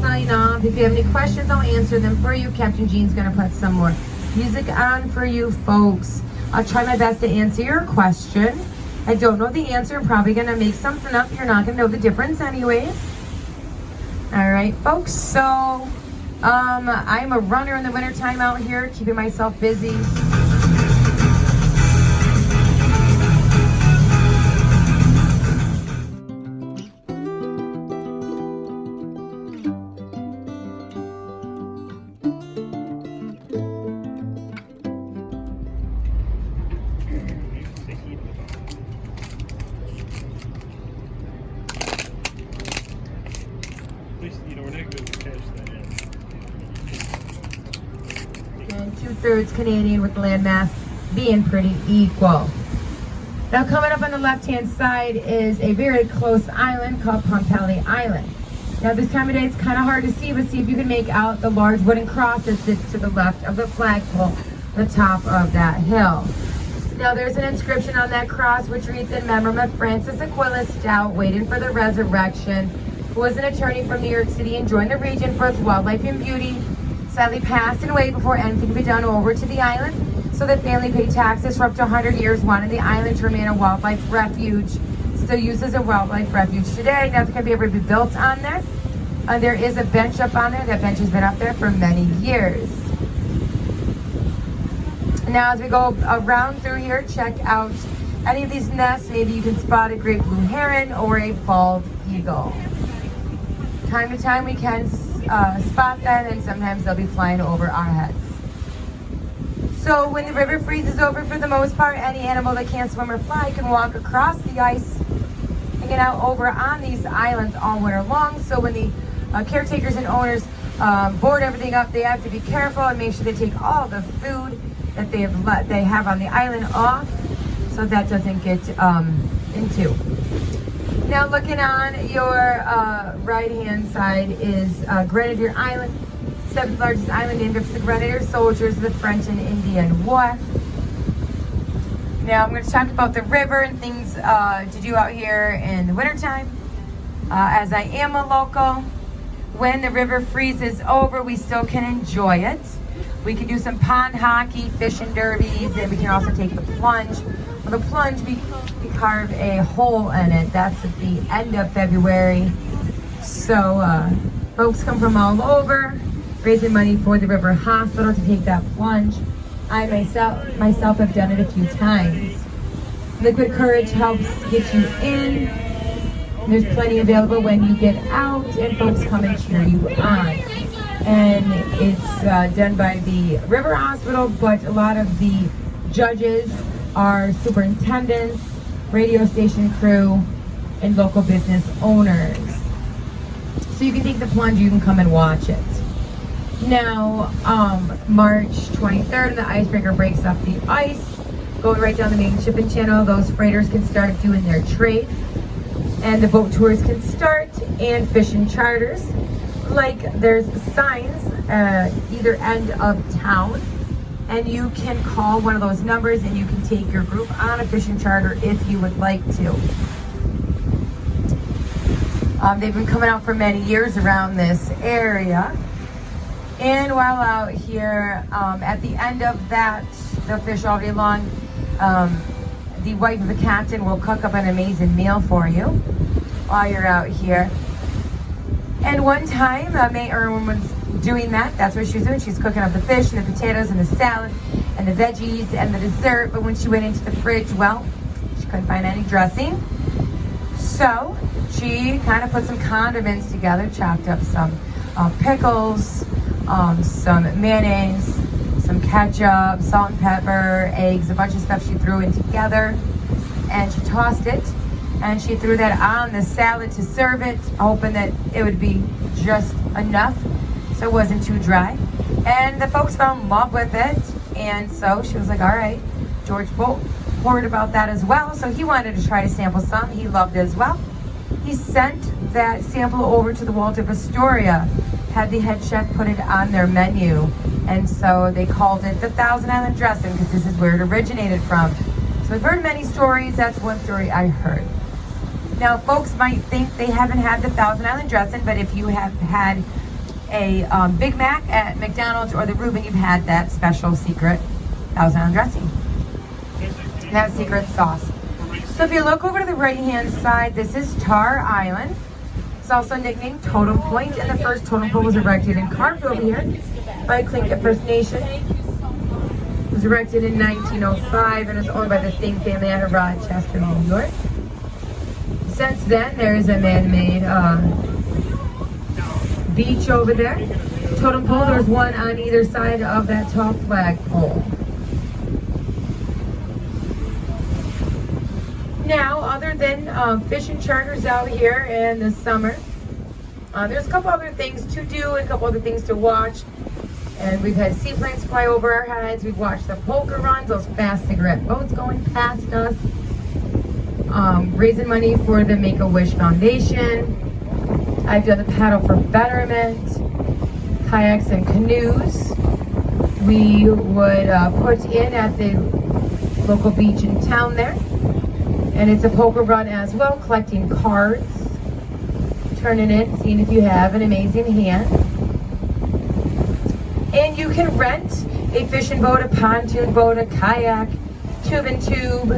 Sign off. If you have any questions, I'll answer them for you. Captain Gene's gonna put some more music on for you folks. I'll try my best to answer your question. I don't know the answer. I'm probably gonna make something up. You're not gonna know the difference anyways. All right, folks. So I'm a runner in the wintertime out here, keeping myself busy. We're not going to catch that in. And 2/3 Canadian with landmass being pretty equal. Now coming up on the left-hand side is a very close island called Contelli Island. Now this time of day it's kind of hard to see, but see if you can make out the large wooden cross that sits to the left of the flagpole, the top of that hill. Now there's an inscription on that cross which reads, "In memory of Francis Aquila Stout, waiting for the resurrection, who was an attorney from New York City and joined the region for its wildlife and beauty, sadly passed away before anything could be done over to the island. So the family paid taxes for up to 100 years, wanting the island to remain a wildlife refuge. Still used as a wildlife refuge today. Nothing can be ever be built on there. There is a bench up on there. That bench has been up there for many years." Now as we go around through here, check out any of these nests. Maybe you can spot a great blue heron or a bald eagle. Time to time we can spot them, and sometimes they'll be flying over our heads. So when the river freezes over, for the most part, any animal that can't swim or fly can walk across the ice and get out over on these islands all winter long. So when the caretakers and owners board everything up, they have to be careful and make sure they take all the food that they have on the island off, so that doesn't get into. Now looking on your right-hand side is Grenadier Island, 7th largest island named after the Grenadier soldiers of the French and Indian War. Now I'm going to talk about the river and things to do out here in the wintertime. As I am a local, when the river freezes over, we still can enjoy it. We can do some pond hockey, fishing derbies, and we can also take the plunge. Well, the plunge, we carve a hole in it. That's at the end of February. So folks come from all over, raising money for the River Hospital to take that plunge. I myself have done it a few times. Liquid Courage helps get you in. There's plenty available when you get out, and folks come and cheer you on. And it's done by the River Hospital, but a lot of the judges are superintendents, radio station crew, and local business owners. So you can take the plunge, you can come and watch it. Now, March 23rd, the icebreaker breaks up the ice, going right down the main shipping channel. Those freighters can start doing their trade, and the boat tours can start, and fishing charters. Like there's signs at either end of town, and you can call one of those numbers and you can take your group on a fishing charter if you would like to. They've been coming out for many years around this area. And while out here, at the end of that, they'll fish all day long. The wife of the captain will cook up an amazing meal for you while you're out here. And one time, May Irwin was doing that. That's what she was doing. She's cooking up the fish and the potatoes and the salad and the veggies and the dessert. But when she went into the fridge, well, she couldn't find any dressing. So she kind of put some condiments together, chopped up some pickles, some mayonnaise, some ketchup, salt and pepper, eggs, a bunch of stuff she threw in together, and she tossed it, and she threw that on the salad to serve it, hoping that it would be just enough so it wasn't too dry. And the folks fell in love with it, and so she was like, all right. George heard about that as well, so he wanted to try to sample some. He loved it as well. He sent that sample over to the Waldorf Astoria, had the head chef put it on their menu, and so they called it the Thousand Island dressing because this is where it originated from. So I've heard many stories. That's one story I heard. Now, folks might think they haven't had the Thousand Island dressing, but if you have had a Big Mac at McDonald's or the Reuben, you've had that special secret Thousand Island dressing, that secret sauce. So if you look over to the right-hand side, this is Tar Island. It's also nicknamed Totem Point, and the first totem pole was erected and carved over here by Tlingit First Nation. It was erected in 1905 and is owned by the Thing family out of Rochester, New York. Since then, there is a man-made beach over there. Totem pole, there's one on either side of that tall flagpole. Now, other than fishing charters out here in the summer, there's a couple other things to do and a couple other things to watch. And we've had seaplanes fly over our heads. We've watched the poker runs, those fast cigarette boats going past us. Raising money for the Make-A-Wish Foundation. I've done the Paddle for Betterment, kayaks and canoes. We would put in at the local beach in town there. And it's a poker run as well, collecting cards, turning it, seeing if you have an amazing hand. And you can rent a fishing boat, a pontoon boat, a kayak, tube and tube,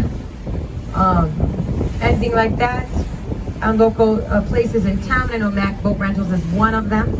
anything like that on local places in town. I know Mac Boat Rentals is one of them.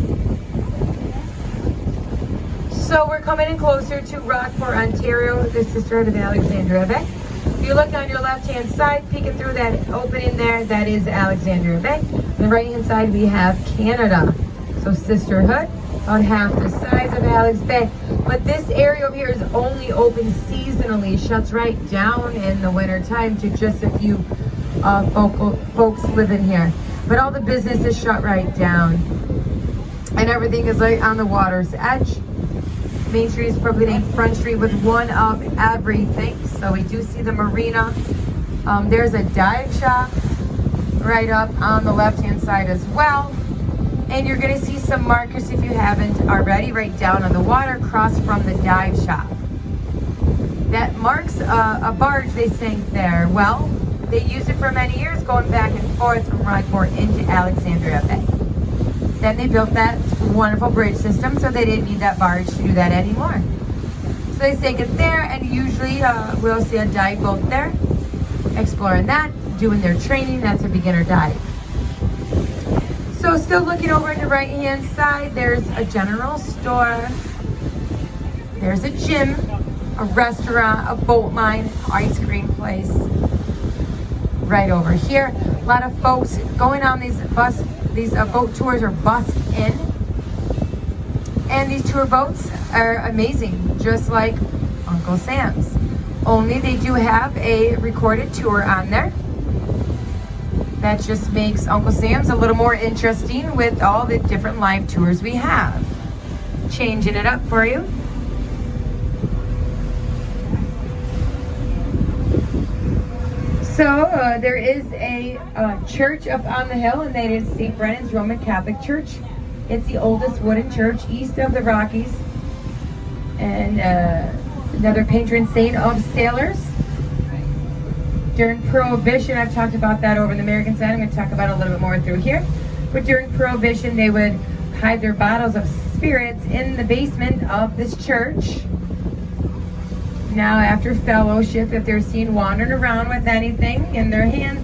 So we're coming in closer to Rockport, Ontario, the sisterhood of Alexandria Bay. If you look on your left-hand side, peeking through that opening there, that is Alexandria Bay. On the right-hand side, we have Canada. So sisterhood, about half the size of Alex Bay. But this area over here is only open seasonally, shuts right down in the winter time to just a few folks living here. But all the business is shut right down. And everything is right on the water's edge. Main Street is probably named Front Street with one of everything. So we do see the marina. There's a dive shop right up on the left-hand side as well. And you're going to see some markers, if you haven't already, right down on the water across from the dive shop. That marks a barge they sank there. Well, they used it for many years, going back and forth from Rockport into Alexandria Bay. Then they built that wonderful bridge system, so they didn't need that barge to do that anymore. So they sank it there, and usually we'll see a dive boat there, exploring that, doing their training. That's a beginner dive. So still looking over on the right-hand side, there's a general store, there's a gym, a restaurant, a boat line, ice cream place right over here. A lot of folks going on these boat tours are bussed in. And these tour boats are amazing, just like Uncle Sam's. Only they do have a recorded tour on there. That just makes Uncle Sam's a little more interesting with all the different live tours we have. Changing it up for you. So there is a church up on the hill, and that is St. Brennan's Roman Catholic Church. It's the oldest wooden church east of the Rockies, and another patron saint of sailors. During Prohibition, I've talked about that over in the American side. I'm going to talk about it a little bit more through here. But during Prohibition, they would hide their bottles of spirits in the basement of this church. Now, after fellowship, if they're seen wandering around with anything in their hands,